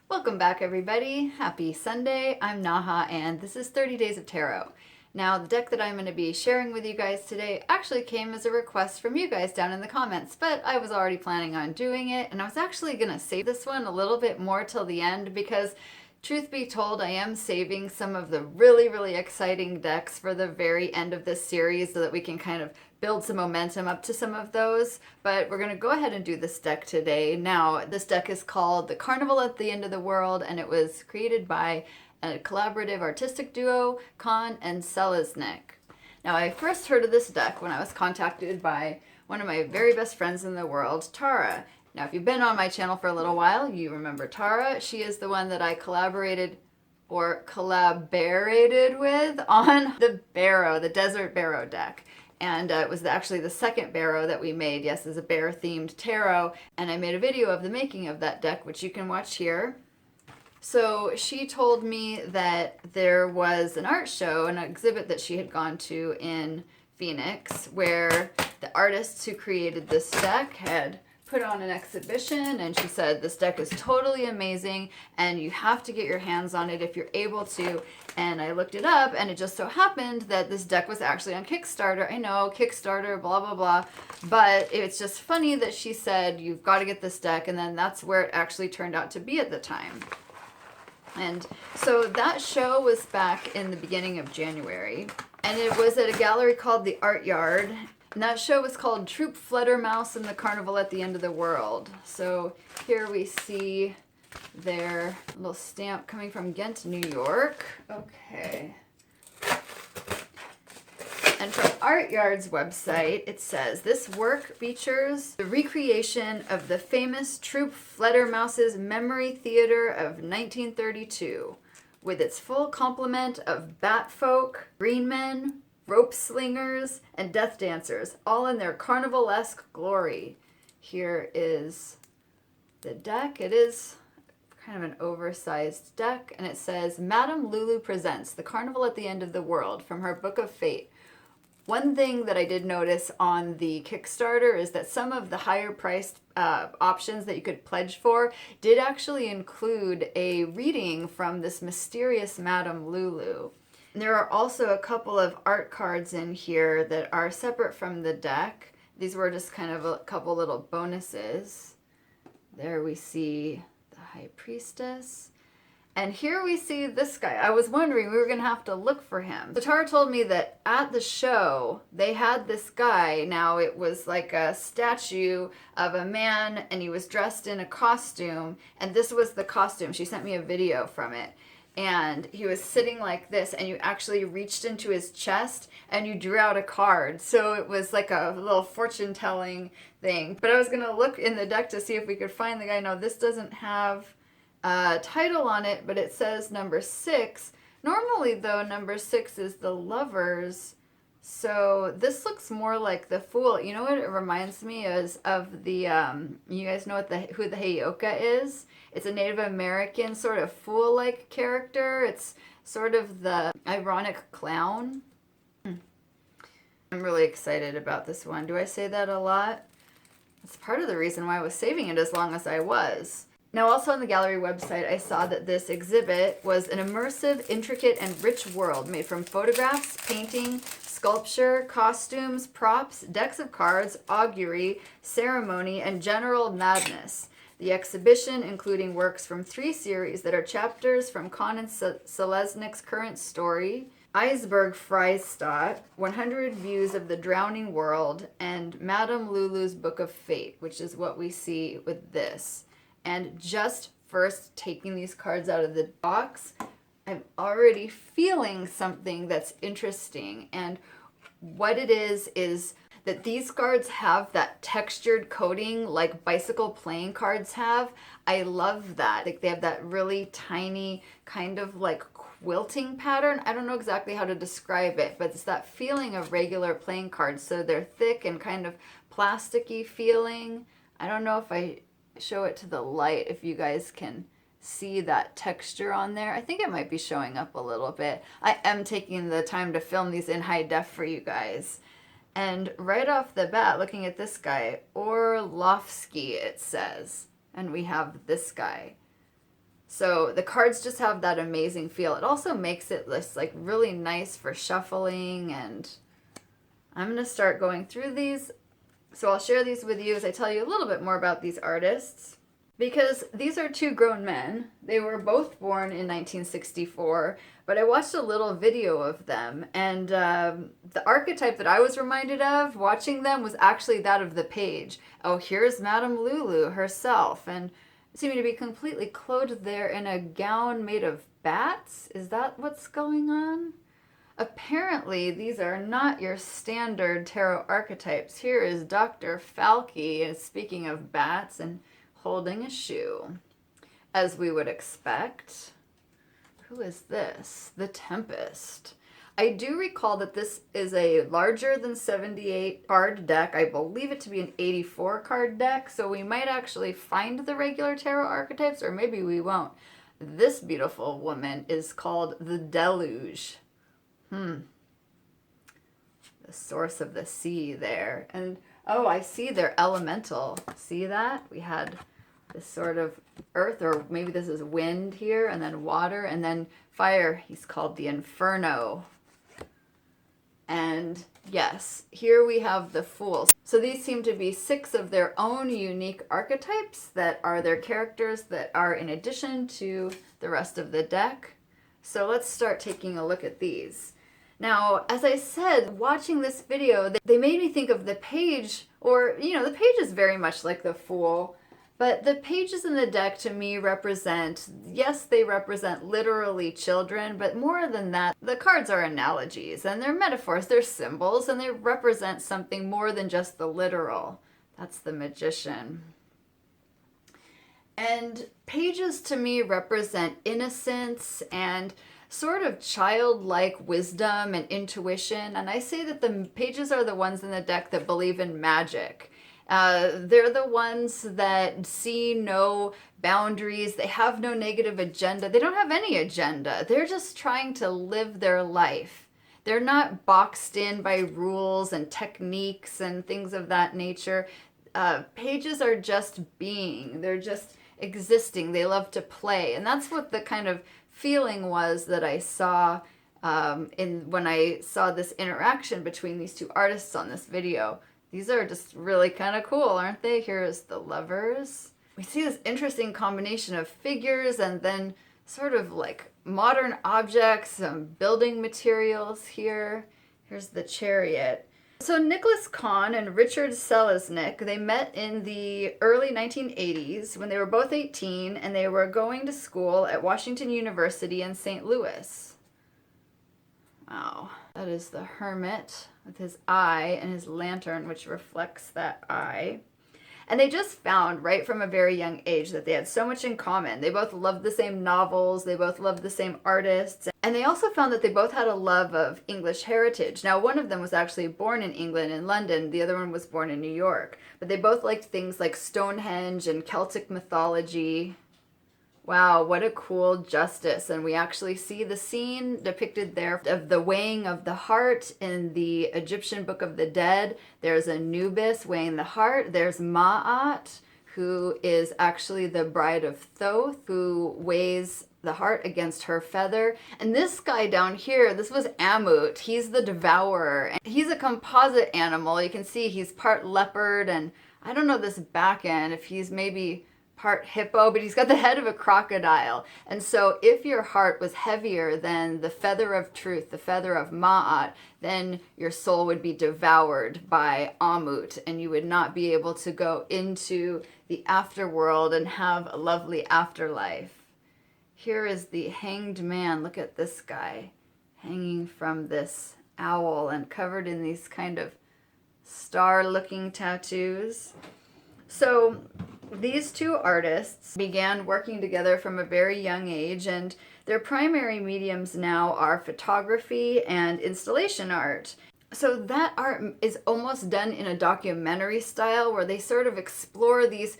Welcome back, everybody. Happy Sunday. I'm Naha, and this is 30 Days of Tarot. Now, the deck that I'm going to be sharing with you guys today actually came as a request from you guys down in the comments, but I was already planning on doing it, and I was actually going to save this one a little bit more till the end because, truth be told, I am saving some of the really exciting decks for the very end of this series so that we can kind of build some momentum up to some of those. But we're going to go ahead and do this deck today. Now, this deck is called the Carnival at the End of the World, and it was created by a collaborative artistic duo, Kahn and Selesnick. Now, I first heard of this deck when I was contacted by one of my very best friends in the world, Tara. Now, if you've been on my channel for a little while, you remember Tara. She is the one that I collaborated with on the Barrow, the Desert Barrow deck. And it was actually the second barrow that we made. Yes, it's a bear-themed tarot. And I made a video of the making of that deck, which you can watch here. So she told me that there was an art show, an exhibit that she had gone to in Phoenix, where the artists who created this deck had put on an exhibition, and she said this deck is totally amazing and you have to get your hands on it if you're able to. And I looked it up, and it just so happened that this deck was actually on Kickstarter. I know, Kickstarter, blah blah blah, but it's just funny that she said you've got to get this deck, and then that's where it actually turned out to be at the time. And so that show was back in the beginning of January, and it was at a gallery called the Art Yard. And that show was called Troop Fledermaus and the Carnival at the End of the World. So here we see their little stamp coming from Ghent, New York. Okay. And from Art Yard's website, it says, this work features the recreation of the famous Troop Fledermaus's Memory Theater of 1932, with its full complement of bat folk, green men, rope slingers, and death dancers, all in their carnivalesque glory. Here is the deck. It is kind of an oversized deck, and it says, Madame Lulu presents The Carnival at the End of the World from her Book of Fate. One thing that I did notice on the Kickstarter is that some of the higher priced options that you could pledge for did actually include a reading from this mysterious Madame Lulu. There are also a couple of art cards in here that are separate from the deck. These were just kind of a couple little bonuses. There we see the High Priestess. And here we see this guy. I was wondering, we were going to have to look for him. So Tara told me that at the show, they had this guy. Now, it was like a statue of a man, and he was dressed in a costume. And this was the costume. She sent me a video from it. And he was sitting like this, and you actually reached into his chest and you drew out a card. So it was like a little fortune-telling thing. But I was going to look in the deck to see if we could find the guy. No, this doesn't have a title on it, but it says number 6. Normally, though, number 6 is the Lovers. So this looks more like the Fool. You know what it reminds me is of the, you guys know what who the Heyoka is? It's a Native American sort of fool-like character. It's sort of the ironic clown. I'm really excited about this one. Do I say that a lot? It's part of the reason why I was saving it as long as I was. Now, also on the gallery website, I saw that this exhibit was an immersive, intricate, and rich world made from photographs, painting, sculpture, costumes, props, decks of cards, augury, ceremony, and general madness. The exhibition, including works from 3 series that are chapters from Kahn and Selesnick's current story, Iceberg Freistadt, 100 Views of the Drowning World, and Madame Lulu's Book of Fate, which is what we see with this. And just first taking these cards out of the box, I'm already feeling something that's interesting. And what it is that these cards have that textured coating like bicycle playing cards have. I love that. Like they have that really tiny kind of like quilting pattern. I don't know exactly how to describe it, but it's that feeling of regular playing cards. So they're thick and kind of plasticky feeling. I don't know if I show it to the light, if you guys can see that texture on there. I think it might be showing up a little bit. I am taking the time to film these in high def for you guys. And right off the bat, looking at this guy, Orlovsky, it says. And we have this guy. So the cards just have that amazing feel. It also makes it this like really nice for shuffling, and I'm going to start going through these. So I'll share these with you as I tell you a little bit more about these artists, because these are two grown men. They were both born in 1964, but I watched a little video of them, and the archetype that I was reminded of watching them was actually that of the page. Oh, here's Madame Lulu herself, and seeming to be completely clothed there in a gown made of bats. Is that what's going on? Apparently, these are not your standard tarot archetypes. Here is Dr. Falke, and speaking of bats, and holding a shoe, as we would expect. Who is this? The Tempest. I do recall that this is a larger than 78 card deck. I believe it to be an 84 card deck, so we might actually find the regular tarot archetypes, or maybe we won't. This beautiful woman is called the Deluge. The source of the sea there. And oh, I see their elemental. See that? We had this sort of earth, or maybe this is wind here, and then water, and then fire. He's called the Inferno. And yes, here we have the Fool. So these seem to be 6 of their own unique archetypes that are their characters that are in addition to the rest of the deck. So let's start taking a look at these. Now, as I said, watching this video, they made me think of the page, or, you know, the page is very much like the Fool, but the pages in the deck to me represent, yes, they represent literally children, but more than that, the cards are analogies, and they're metaphors, they're symbols, and they represent something more than just the literal. That's the Magician. And pages to me represent innocence and sort of childlike wisdom and intuition. And I say that the pages are the ones in the deck that believe in magic. They're the ones that see no boundaries. They have no negative agenda. They don't have any agenda. They're just trying to live their life. They're not boxed in by rules and techniques and things of that nature. Pages are just being. They're just existing. They love to play. And that's what the kind of feeling was that I saw when I saw this interaction between these two artists on this video. These are just really kind of cool, aren't they? Here is the Lovers. We see this interesting combination of figures and then sort of like modern objects, some building materials here. Here's the Chariot. So Nicholas Kahn and Richard Selesnick, they met in the early 1980s when they were both 18, and they were going to school at Washington University in St. Louis. Wow, that is the Hermit with his eye and his lantern, which reflects that eye. And they just found right from a very young age that they had so much in common. They both loved the same novels, they both loved the same artists, and they also found that they both had a love of English heritage. Now, one of them was actually born in England, in London, the other one was born in New York. But they both liked things like Stonehenge and Celtic mythology. Wow, what a cool justice. And we actually see the scene depicted there of the weighing of the heart in the Egyptian Book of the Dead. There's Anubis weighing the heart. There's Ma'at, who is actually the bride of Thoth, who weighs the heart against her feather. And this guy down here, this was Amut. He's the devourer. And he's a composite animal. You can see he's part leopard, and I don't know this back end, if he's maybe part hippo, but he's got the head of a crocodile. And so if your heart was heavier than the feather of truth, the feather of Ma'at, then your soul would be devoured by Amut, and you would not be able to go into the afterworld and have a lovely afterlife. Here is the Hanged Man. Look at this guy hanging from this owl and covered in these kind of star-looking tattoos. So these two artists began working together from a very young age, and their primary mediums now are photography and installation art. So that art is almost done in a documentary style where they sort of explore these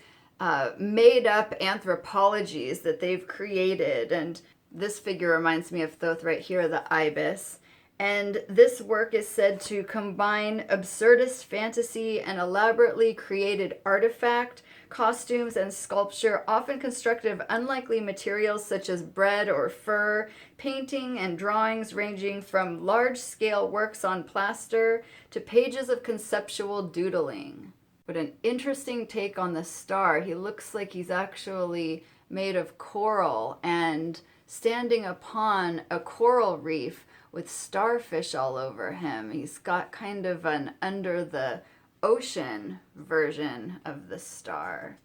made-up anthropologies that they've created. And this figure reminds me of Thoth right here, the Ibis. And this work is said to combine absurdist fantasy and elaborately created artifact costumes, and sculpture, often constructed of unlikely materials such as bread or fur, painting and drawings ranging from large-scale works on plaster to pages of conceptual doodling. But an interesting take on the star. He looks like he's actually made of coral and standing upon a coral reef with starfish all over him. He's got kind of an under the ocean version of the star.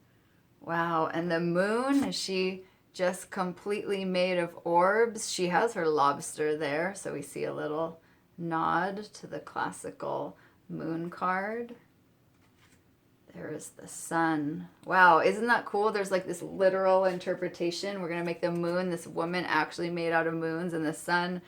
Wow, and the moon, is she just completely made of orbs? She has her lobster there, so we see a little nod to the classical moon card. There is the sun. Wow, isn't that cool? There's like this literal interpretation. We're going to make the moon, this woman actually made out of moons, and the sun,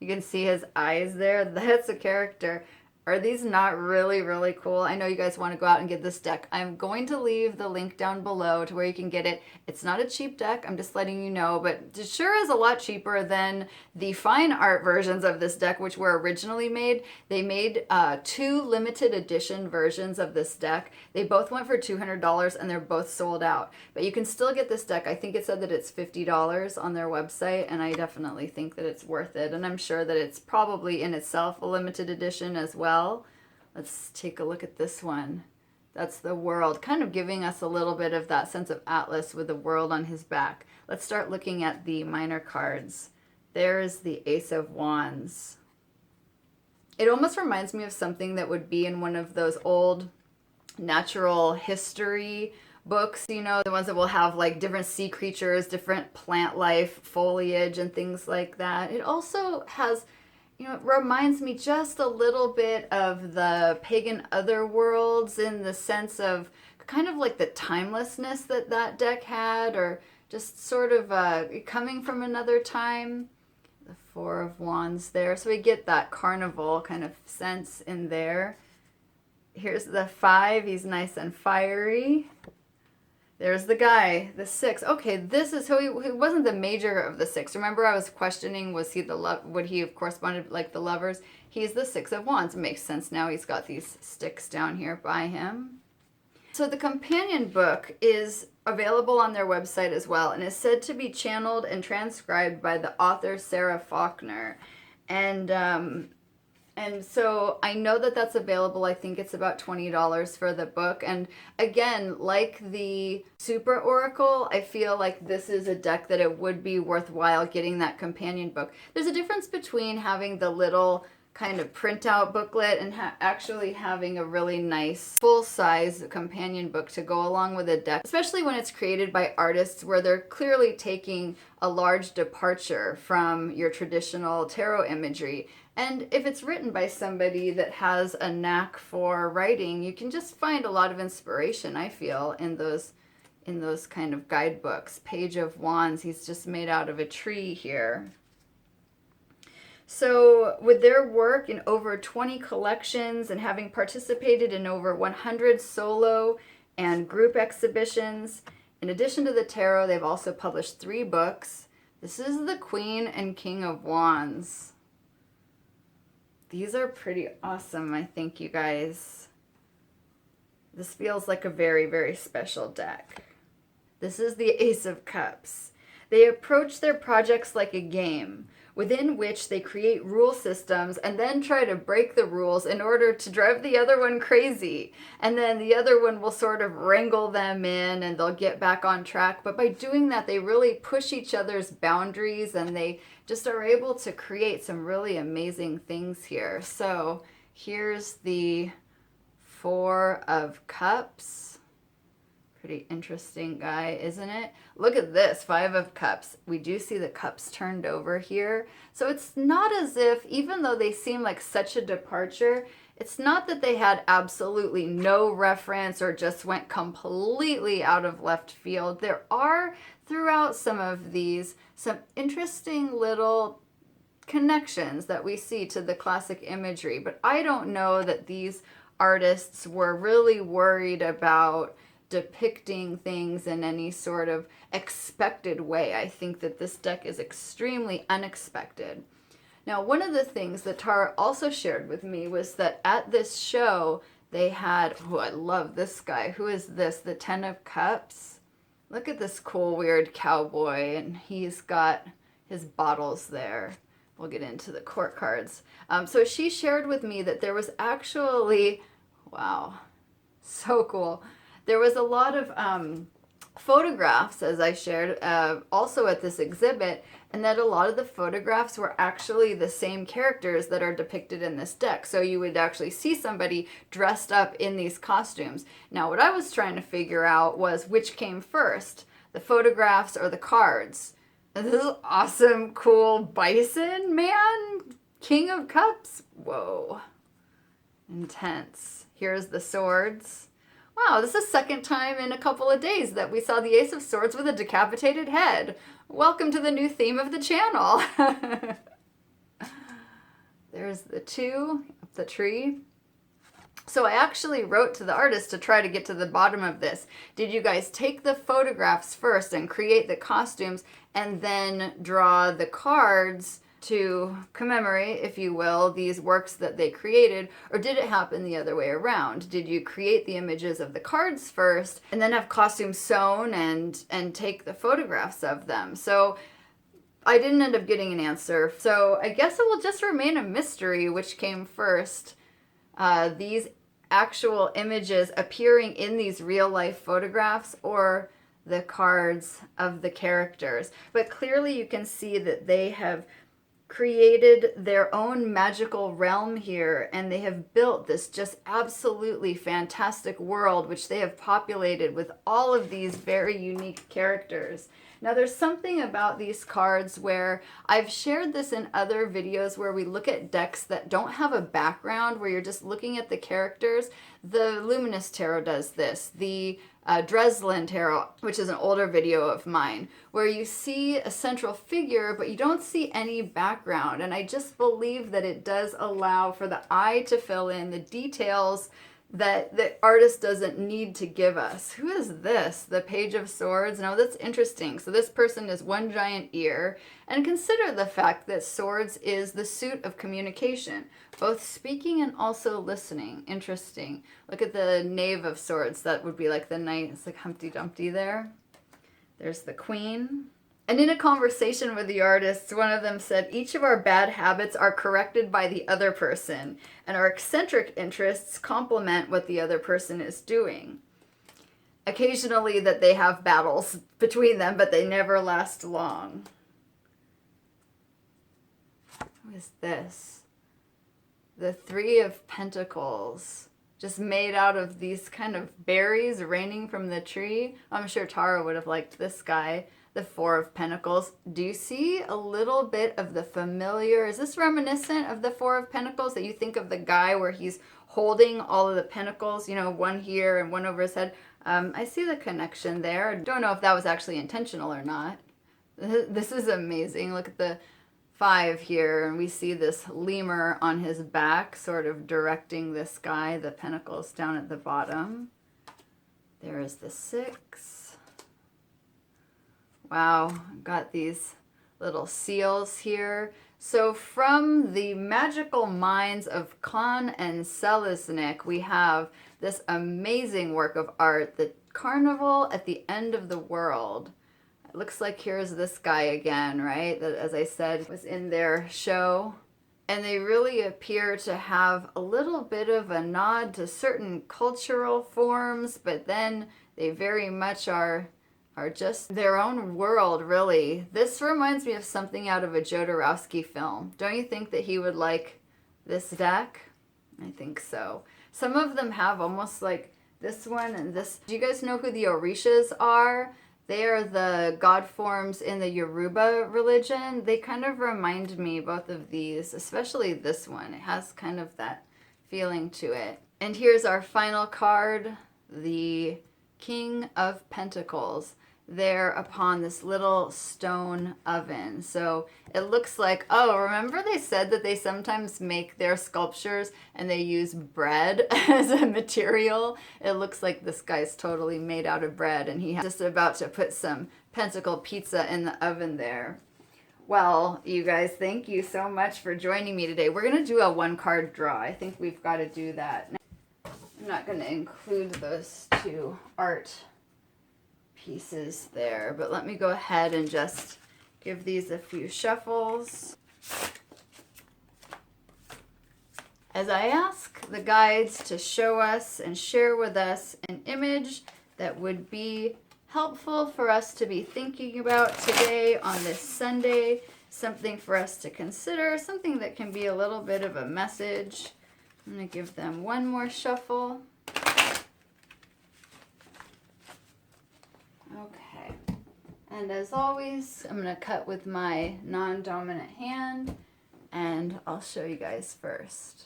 you can see his eyes there. That's a character. Are these not really, really cool? I know you guys want to go out and get this deck. I'm going to leave the link down below to where you can get it. It's not a cheap deck, I'm just letting you know, but it sure is a lot cheaper than the fine art versions of this deck, which were originally made. They made 2 limited edition versions of this deck. They both went for $200 and they're both sold out. But you can still get this deck. I think it said that it's $50 on their website, and I definitely think that it's worth it. And I'm sure that it's probably in itself a limited edition as well. Let's take a look at this one. That's the world, kind of giving us a little bit of that sense of Atlas with the world on his back. Let's start looking at the minor cards. There's the Ace of Wands. It almost reminds me of something that would be in one of those old natural history books, you know, the ones that will have like different sea creatures, different plant life, foliage, and things like that. It also has, you know, it reminds me just a little bit of the pagan otherworlds in the sense of kind of like the timelessness that that deck had, or just sort of coming from another time. The Four of Wands there. So we get that Carnival kind of sense in there. Here's the 5. He's nice and fiery. There's the guy, the 6. Okay, this is who he wasn't the major of the 6. Remember, I was questioning, was he the would he have corresponded like the lovers? He's the 6 of Wands. Makes sense now. He's got these sticks down here by him. So the companion book is available on their website as well, and is said to be channeled and transcribed by the author Sarah Faulkner. And so I know that that's available. I think it's about $20 for the book. And again, like the Super Oracle, I feel like this is a deck that it would be worthwhile getting that companion book. There's a difference between having the little kind of printout booklet and actually having a really nice full-size companion book to go along with a deck, especially when it's created by artists where they're clearly taking a large departure from your traditional tarot imagery. And if it's written by somebody that has a knack for writing, you can just find a lot of inspiration, I feel, in those kind of guidebooks. Page of Wands, he's just made out of a tree here. So with their work in over 20 collections and having participated in over 100 solo and group exhibitions, in addition to the tarot, they've also published 3 books. This is the Queen and King of Wands. These are pretty awesome, I think, you guys. This feels like a very, very special deck. This is the Ace of Cups. They approach their projects like a game, within which they create rule systems and then try to break the rules in order to drive the other one crazy. And then the other one will sort of wrangle them in and they'll get back on track. But by doing that, they really push each other's boundaries and they just are able to create some really amazing things here. So here's the 4 of Cups. Pretty interesting guy, isn't it? Look at this, 5 of Cups. We do see the cups turned over here. So it's not as if, even though they seem like such a departure, it's not that they had absolutely no reference or just went completely out of left field. There are, throughout some of these, some interesting little connections that we see to the classic imagery. But I don't know that these artists were really worried about depicting things in any sort of expected way. I think that this deck is extremely unexpected. Now, one of the things that Tara also shared with me was that at this show, They had, oh, I love this guy. Who is this? The Ten of Cups. Look at this cool, weird cowboy, and he's got his bottles there. We'll get into the court cards. So she shared with me that there was actually, wow, so cool. There was a lot of photographs, as I shared, also at this exhibit, and that a lot of the photographs were actually the same characters that are depicted in this deck. So you would actually see somebody dressed up in these costumes. Now, what I was trying to figure out was which came first, the photographs or the cards. And this is awesome, cool bison man, King of Cups. Whoa, intense. Here's the swords. Wow, this is the second time in a couple of days that we saw the Ace of Swords with a decapitated head. Welcome to the new theme of the channel. There's the two up the tree. So I actually wrote to the artist to try to get to the bottom of this. Did you guys take the photographs first and create the costumes and then draw the cards to commemorate, if you will, these works that they created, or did it happen the other way around? Did you create the images of the cards first and then have costumes sewn and take the photographs of them? So I didn't end up getting an answer. So I guess it will just remain a mystery which came first. These actual images appearing in these real life photographs or the cards of the characters. But clearly you can see that they have created their own magical realm here, and they have built this just absolutely fantastic world which they have populated with all of these very unique characters. Now there's something about these cards where I've shared this in other videos where we look at decks that don't have a background, where you're just looking at the characters. The Luminous Tarot does this. The Dreslin Tarot, which is an older video of mine, where you see a central figure, but you don't see any background. And I just believe that it does allow for the eye to fill in the details that the artist doesn't need to give us. Who is this? The Page of Swords? Now that's interesting. So this person is one giant ear, and consider the fact that swords is the suit of communication, both speaking and also listening. Interesting. Look at the Knave of Swords. That would be like the knight. It's like Humpty Dumpty there. There's the Queen. And in a conversation with the artists, one of them said, each of our bad habits are corrected by the other person, and our eccentric interests complement what the other person is doing. Occasionally that they have battles between them, but they never last long. Who is this? The Three of Pentacles, just made out of these kind of berries raining from the tree. I'm sure Tara would have liked this guy. The Four of Pentacles. Do you see a little bit of the familiar? Is this reminiscent of the Four of Pentacles, that you think of the guy where he's holding all of the pentacles, you know, one here and one over his head? I see the connection there. I don't know if that was actually intentional or not. This is amazing. Look at the Five here, and we see this lemur on his back sort of directing this guy, the pentacles down at the bottom. There is the Six. Wow, got these little seals here. So from the magical minds of Kahn and Selesnick, we have this amazing work of art, the Carnival at the End of the World. It looks like here's this guy again, right? That, as I said, was in their show. And they really appear to have a little bit of a nod to certain cultural forms, but then they very much are just their own world, really. This reminds me of something out of a Jodorowsky film. Don't you think that he would like this deck? I think so. Some of them have almost like this one and this. Do you guys know who the Orishas are? They are the god forms in the Yoruba religion. They kind of remind me, both of these, especially this one. It has kind of that feeling to it. And here's our final card, the King of Pentacles. There upon this little stone oven. So it looks like, oh, remember they said that they sometimes make their sculptures and they use bread as a material? It looks like this guy's totally made out of bread, and he's just about to put some pentacle pizza in the oven there. Well, you guys, thank you so much for joining me today. We're going to do a one card draw. I think we've got to do that. I'm not going to include those two art pieces there, but let me go ahead and just give these a few shuffles. As I ask the guides to show us and share with us an image that would be helpful for us to be thinking about today on this Sunday, something for us to consider, something that can be a little bit of a message. I'm going to give them one more shuffle. Okay. And as always, I'm going to cut with my non-dominant hand, and I'll show you guys first.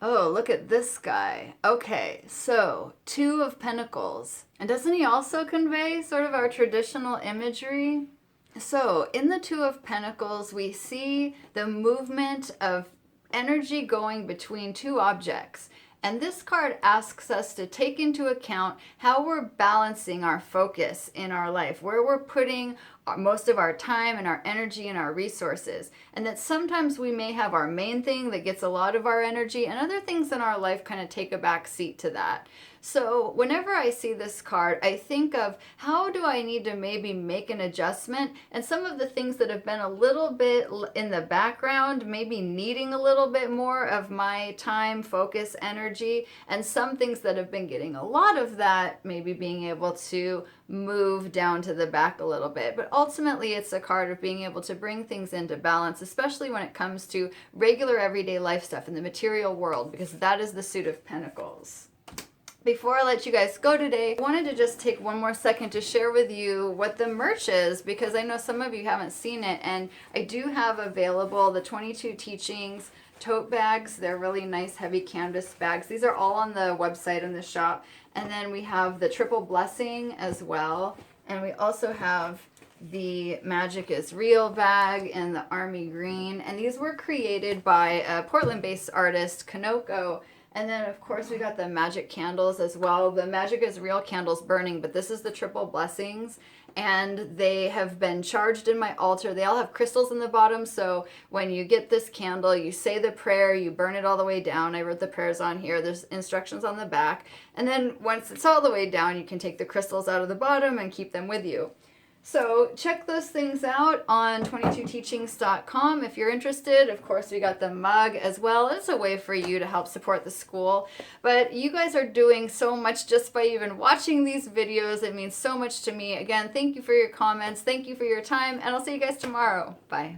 Oh, look at this guy. Okay, so Two of Pentacles. And doesn't he also convey sort of our traditional imagery? So in the Two of Pentacles, we see the movement of energy going between two objects. And this card asks us to take into account how we're balancing our focus in our life, where we're putting most of our time and our energy and our resources. And that sometimes we may have our main thing that gets a lot of our energy, and other things in our life kind of take a back seat to that. So whenever I see this card, I think of how do I need to maybe make an adjustment, and some of the things that have been a little bit in the background, maybe needing a little bit more of my time, focus, energy, and some things that have been getting a lot of that, maybe being able to move down to the back a little bit. But ultimately, it's a card of being able to bring things into balance, especially when it comes to regular everyday life stuff in the material world, because that is the Suit of Pentacles. Before I let you guys go today, I wanted to just take one more second to share with you what the merch is, because I know some of you haven't seen it, and I do have available the 22 Teachings tote bags. They're really nice heavy canvas bags. These are all on the website in the shop. And then we have the Triple Blessing as well. And we also have the Magic is Real bag and the Army Green. And these were created by a Portland-based artist, Kanoko. And then, of course, we got the magic candles as well. The Magic is Real candles burning, but this is the Triple Blessings. And they have been charged in my altar. They all have crystals in the bottom, so when you get this candle, you say the prayer, you burn it all the way down. I wrote the prayers on here. There's instructions on the back. And then once it's all the way down, you can take the crystals out of the bottom and keep them with you. So check those things out on 22teachings.com if you're interested. Of course, we got the mug as well. It's a way for you to help support the school. But you guys are doing so much just by even watching these videos. It means so much to me. Again, thank you for your comments. Thank you for your time. And I'll see you guys tomorrow. Bye.